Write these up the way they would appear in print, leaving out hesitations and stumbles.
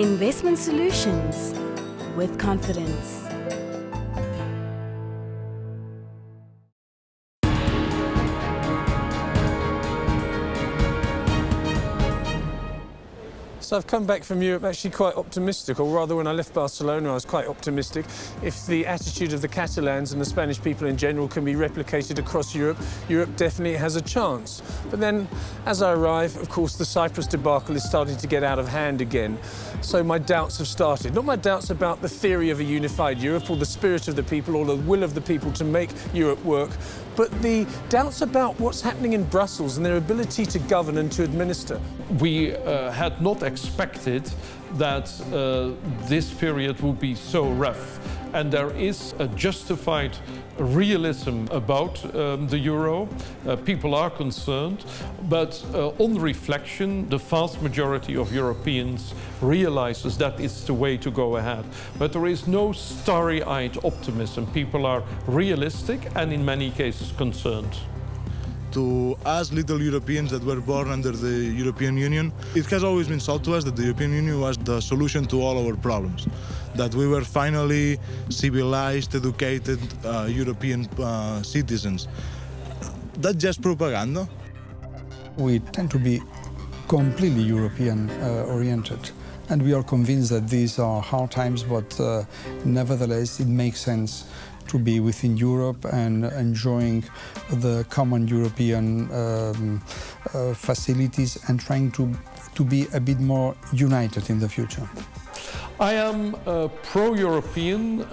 Investment solutions with confidence. So I've come back from Europe actually quite optimistic, or rather when I left Barcelona I was quite optimistic. If the attitude of the Catalans and the Spanish people in general can be replicated across Europe, Europe definitely has a chance. But then as I arrive, of course, the Cyprus debacle is starting to get out of hand again. So my doubts have started. Not my doubts about the theory of a unified Europe or the spirit of the people or the will of the people to make Europe work, but the doubts about what's happening in Brussels and their ability to govern and to administer. We had not expected that this period would be so rough. And there is a justified realism about the euro. People are concerned, but on reflection, the vast majority of Europeans realizes that it's the way to go ahead. But there is no starry-eyed optimism. People are realistic and in many cases concerned. To us little Europeans that were born under the European Union, it has always been sold to us that the European Union was the solution to all our problems. That we were finally civilized, educated European citizens. That's just propaganda. We tend to be completely European oriented. And we are convinced that these are hard times, but nevertheless it makes sense to be within Europe and enjoying the common European facilities and trying to be a bit more united in the future. I am pro-European,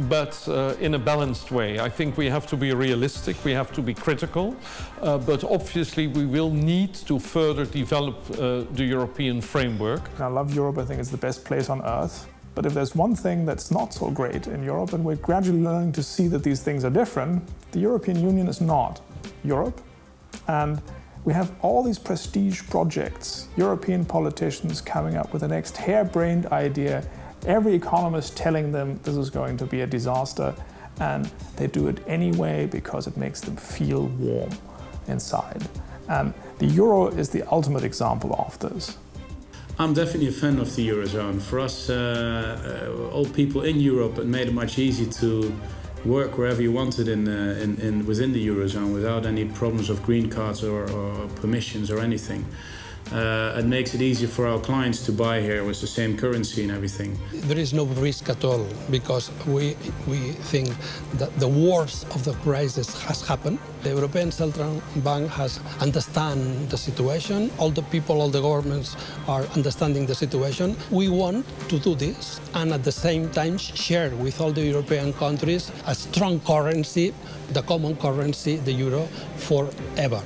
but in a balanced way. I think we have to be realistic, we have to be critical, but obviously we will need to further develop the European framework. I love Europe, I think it's the best place on earth. But if there's one thing that's not so great in Europe, and we're gradually learning to see that these things are different, the European Union is not Europe. And we have all these prestige projects, European politicians coming up with the next harebrained idea, every economist telling them this is going to be a disaster, and they do it anyway because it makes them feel warm inside. And the euro is the ultimate example of this. I'm definitely a fan of the Eurozone. For us, all people in Europe, it made it much easier to work wherever you wanted within the Eurozone without any problems of green cards or permissions or anything. It makes it easier for our clients to buy here with the same currency and everything. There is no risk at all because we think that the worst of the crisis has happened. The European Central Bank has understand the situation. All the people, all the governments are understanding the situation. We want to do this and at the same time share with all the European countries a strong currency, the common currency, the euro, forever.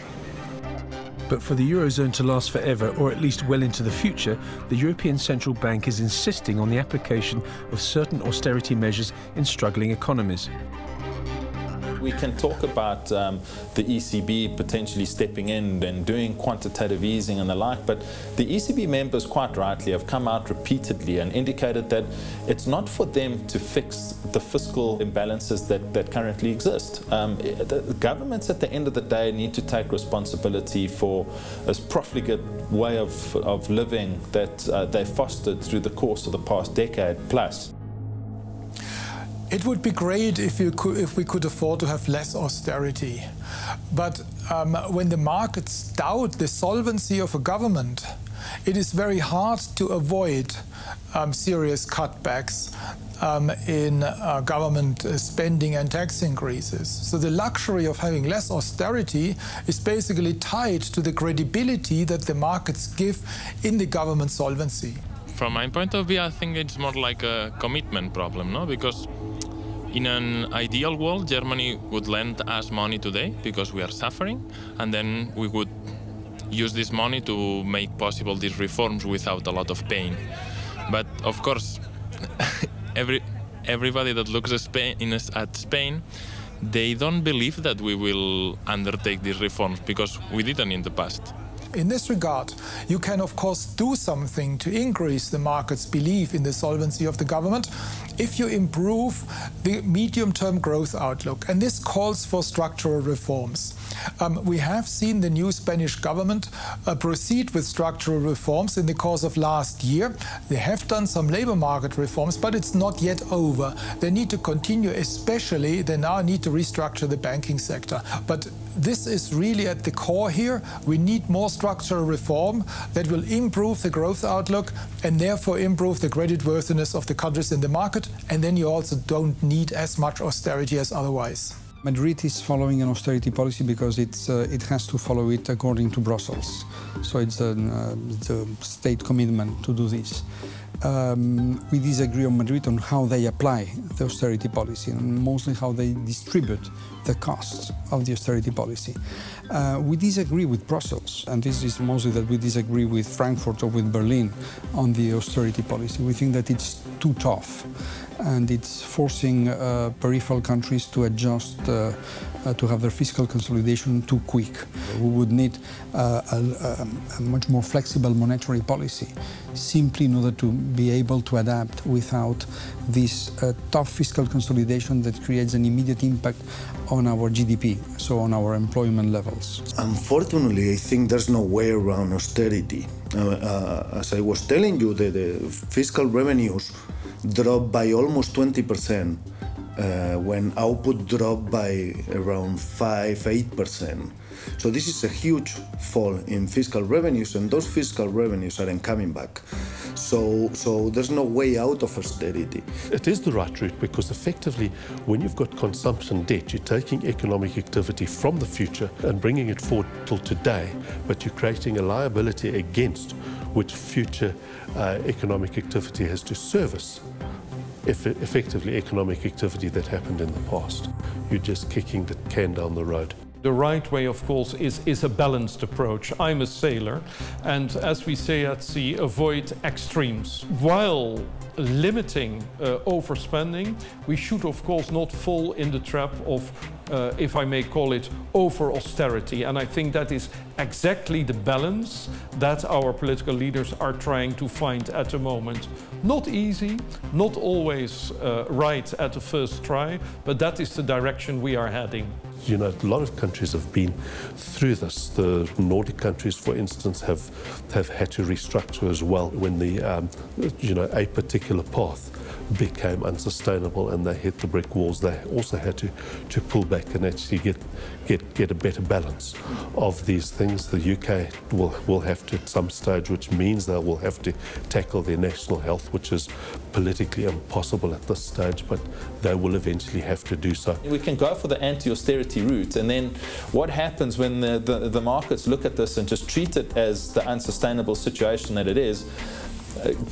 But for the Eurozone to last forever, or at least well into the future, the European Central Bank is insisting on the application of certain austerity measures in struggling economies. We can talk about the ECB potentially stepping in and doing quantitative easing and the like, but the ECB members quite rightly have come out repeatedly and indicated that it's not for them to fix the fiscal imbalances that currently exist. The governments at the end of the day need to take responsibility for a profligate way of living that they fostered through the course of the past decade plus. It would be great if we could afford to have less austerity. But when the markets doubt the solvency of a government, it is very hard to avoid serious cutbacks in government spending and tax increases. So the luxury of having less austerity is basically tied to the credibility that the markets give in the government solvency. From my point of view, I think it's more like a commitment problem, no? Because in an ideal world, Germany would lend us money today because we are suffering, and then we would use this money to make possible these reforms without a lot of pain. But of course, everybody that looks at Spain, they don't believe that we will undertake these reforms because we didn't in the past. In this regard, you can of course do something to increase the market's belief in the solvency of the government if you improve the medium-term growth outlook. And this calls for structural reforms. We have seen the new Spanish government proceed with structural reforms in the course of last year. They have done some labor market reforms, but it's not yet over. They need to continue, especially they now need to restructure the banking sector. But this is really at the core here. We need more structural reform that will improve the growth outlook and therefore improve the creditworthiness of the countries in the market. And then you also don't need as much austerity as otherwise. Madrid is following an austerity policy because it has to follow it according to Brussels. So it's the state commitment to do this. We disagree on Madrid on how they apply the austerity policy and mostly how they distribute the costs of the austerity policy. We disagree with Brussels, and this is mostly that we disagree with Frankfurt or with Berlin on the austerity policy. We think that it's too tough and it's forcing peripheral countries to adjust to have their fiscal consolidation too quick. We would need a much more flexible monetary policy simply in order to be able to adapt without this tough fiscal consolidation that creates an immediate impact on our GDP, so on our employment levels. Unfortunately, I think there's no way around austerity. As I was telling you, the fiscal revenues dropped by almost 20% when output dropped by around 5–8%. So this is a huge fall in fiscal revenues, and those fiscal revenues aren't coming back. So there's no way out of austerity. It is the right route because effectively, when you've got consumption debt, you're taking economic activity from the future and bringing it forward till today, but you're creating a liability against which future economic activity has to service. Effectively economic activity that happened in the past. You're just kicking the can down the road. The right way, of course, is a balanced approach. I'm a sailor, and as we say at sea, avoid extremes. While limiting overspending, we should, of course, not fall in the trap of, if I may call it, over-austerity. And I think that is exactly the balance that our political leaders are trying to find at the moment. Not easy, not always right at the first try, but that is the direction we are heading. You know, a lot of countries have been through this. The Nordic countries, for instance, have had to restructure as well when the, you know, a particular path became unsustainable and they hit the brick walls. They also had to pull back and actually get a better balance of these things. The UK will have to at some stage, which means they will have to tackle their national health, which is politically impossible at this stage, but they will eventually have to do so. We can go for the anti-austerity route, and then what happens when the markets look at this and just treat it as the unsustainable situation that it is,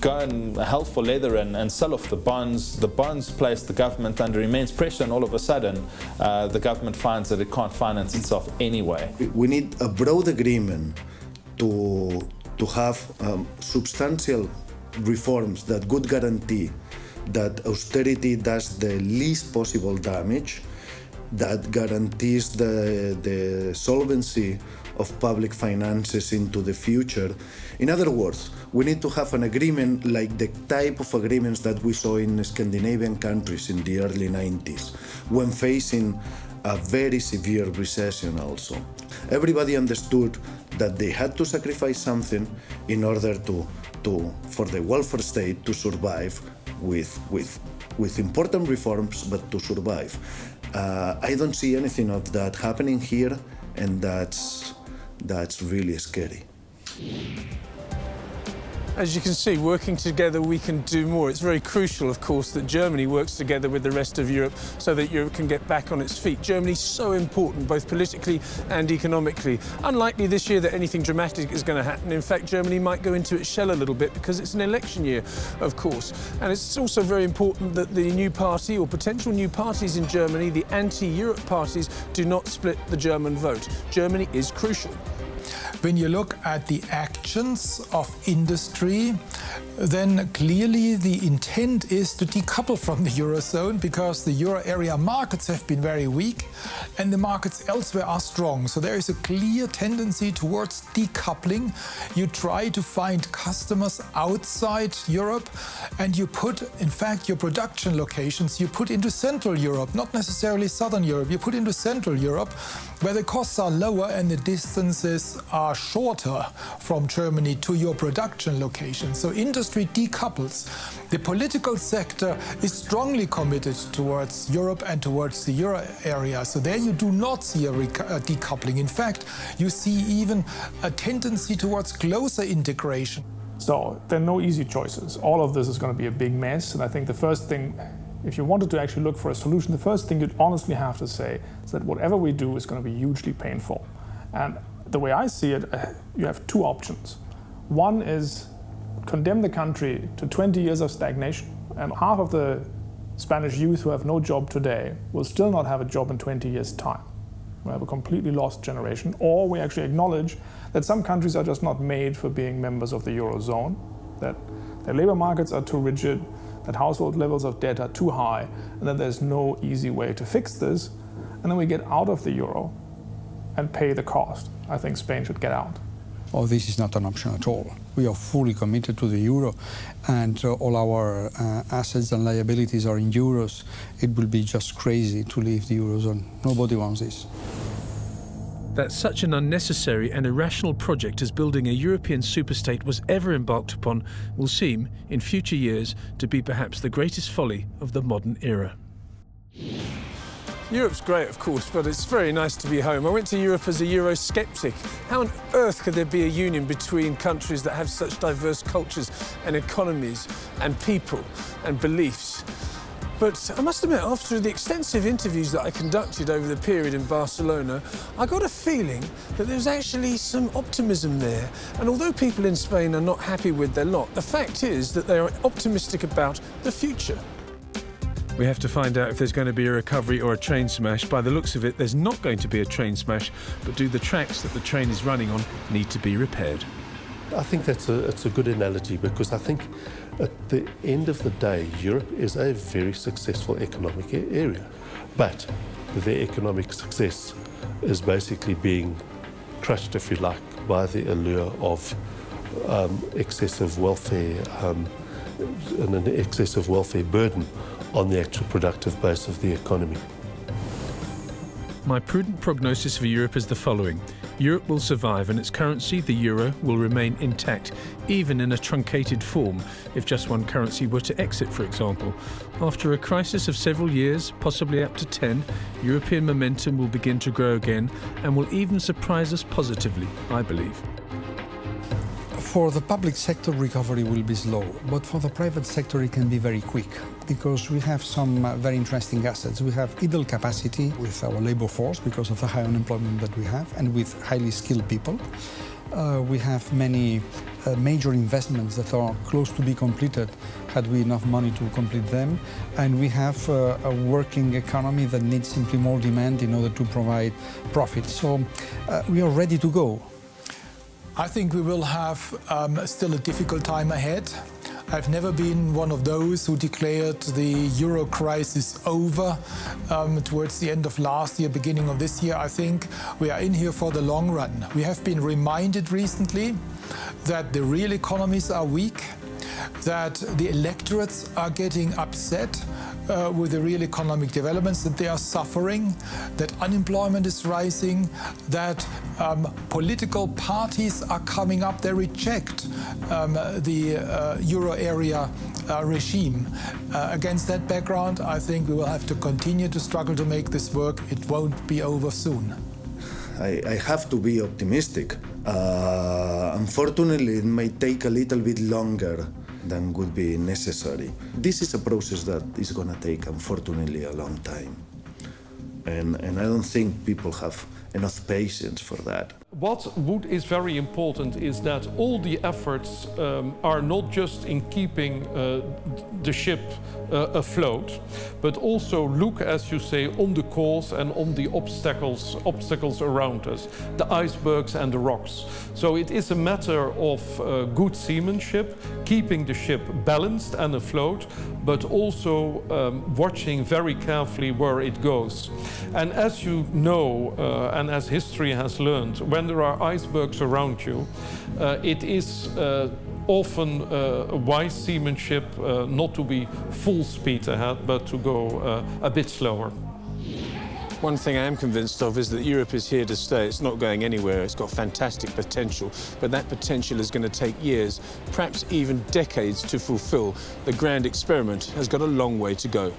go and hell for leather and sell off the bonds. The bonds place the government under immense pressure, and all of a sudden the government finds that it can't finance itself anyway. We need a broad agreement to have substantial reforms that would guarantee that austerity does the least possible damage, that guarantees the solvency of public finances into the future. In other words, we need to have an agreement like the type of agreements that we saw in Scandinavian countries in the early 90s, when facing a very severe recession also. Everybody understood that they had to sacrifice something in order for the welfare state to survive with important reforms, but to survive. I don't see anything of that happening here, and that's really scary. As you can see, working together we can do more. It's very crucial, of course, that Germany works together with the rest of Europe so that Europe can get back on its feet. Germany's so important, both politically and economically. Unlikely this year that anything dramatic is going to happen. In fact, Germany might go into its shell a little bit because it's an election year, of course. And it's also very important that the new party or potential new parties in Germany, the anti-Europe parties, do not split the German vote. Germany is crucial. when you look at the actions of industry, then clearly the intent is to decouple from the Eurozone, because the Euro area markets have been very weak and the markets elsewhere are strong. So there is a clear tendency towards decoupling. You try to find customers outside Europe and you put, in fact, your production locations, you put into Central Europe, not necessarily Southern Europe. You put into Central Europe, where the costs are lower and the distances are shorter from Germany to your production location. So industry decouples. The political sector is strongly committed towards Europe and towards the Euro area. So there you do not see a decoupling. In fact, you see even a tendency towards closer integration. So there are no easy choices. All of this is going to be a big mess. And I think the first thing, if you wanted to actually look for a solution, the first thing you'd honestly have to say is that whatever we do is going to be hugely painful. And the way I see it, you have two options. One is condemn the country to 20 years of stagnation, and half of the Spanish youth who have no job today will still not have a job in 20 years' time. We have a completely lost generation. Or we actually acknowledge that some countries are just not made for being members of the Eurozone, that their labor markets are too rigid, that household levels of debt are too high, and that there's no easy way to fix this. And then we get out of the euro and pay the cost. I think Spain should get out. Oh, this is not an option at all. We are fully committed to the euro, and all our assets and liabilities are in euros. It will be just crazy to leave the Eurozone. Nobody wants this. That such an unnecessary and irrational project as building a European superstate was ever embarked upon will seem, in future years, to be perhaps the greatest folly of the modern era. Europe's great, of course, but it's very nice to be home. I went to Europe as a Eurosceptic. How on earth could there be a union between countries that have such diverse cultures and economies and people and beliefs? But I must admit, after the extensive interviews that I conducted over the period in Barcelona, I got a feeling that there's actually some optimism there. And although people in Spain are not happy with their lot, the fact is that they are optimistic about the future. We have to find out if there's going to be a recovery or a train smash. By the looks of it, there's not going to be a train smash, but do the tracks that the train is running on need to be repaired? I think it's a good analogy, because I think at the end of the day, Europe is a very successful economic area. But their economic success is basically being crushed, if you like, by the allure of excessive welfare and an excessive welfare burden on the actual productive base of the economy. My prudent prognosis for Europe is the following. Europe will survive and its currency, the euro, will remain intact, even in a truncated form, if just one currency were to exit, for example. After a crisis of several years, possibly up to 10, European momentum will begin to grow again and will even surprise us positively, I believe. For the public sector, recovery will be slow, but for the private sector it can be very quick, because we have some very interesting assets. We have idle capacity with our labor force because of the high unemployment that we have, and with highly skilled people. We have many major investments that are close to be completed, had we enough money to complete them. And we have a working economy that needs simply more demand in order to provide profit. So we are ready to go. I think we will have still a difficult time ahead. I've never been one of those who declared the euro crisis over towards the end of last year, beginning of this year. I think we are in here for the long run. We have been reminded recently that the real economies are weak, that the electorates are getting upset with the real economic developments, that they are suffering, that unemployment is rising, that political parties are coming up, they reject the euro area regime. Against that background, I think we will have to continue to struggle to make this work. It won't be over soon. I have to be optimistic. Unfortunately, it may take a little bit longer than would be necessary. This is a process that is going to take, unfortunately, a long time. And I don't think people have enough patience for that. What is very important is that all the efforts are not just in keeping the ship afloat, but also look, as you say, on the course and on the obstacles around us, the icebergs and the rocks. So it is a matter of good seamanship, keeping the ship balanced and afloat, but also watching very carefully where it goes. And as you know, and as history has learned, when there are icebergs around you, it is often wise seamanship not to be full speed ahead, but to go a bit slower. One thing I am convinced of is that Europe is here to stay. It's not going anywhere. It's got fantastic potential, but that potential is going to take years, perhaps even decades to fulfill. The grand experiment has got a long way to go.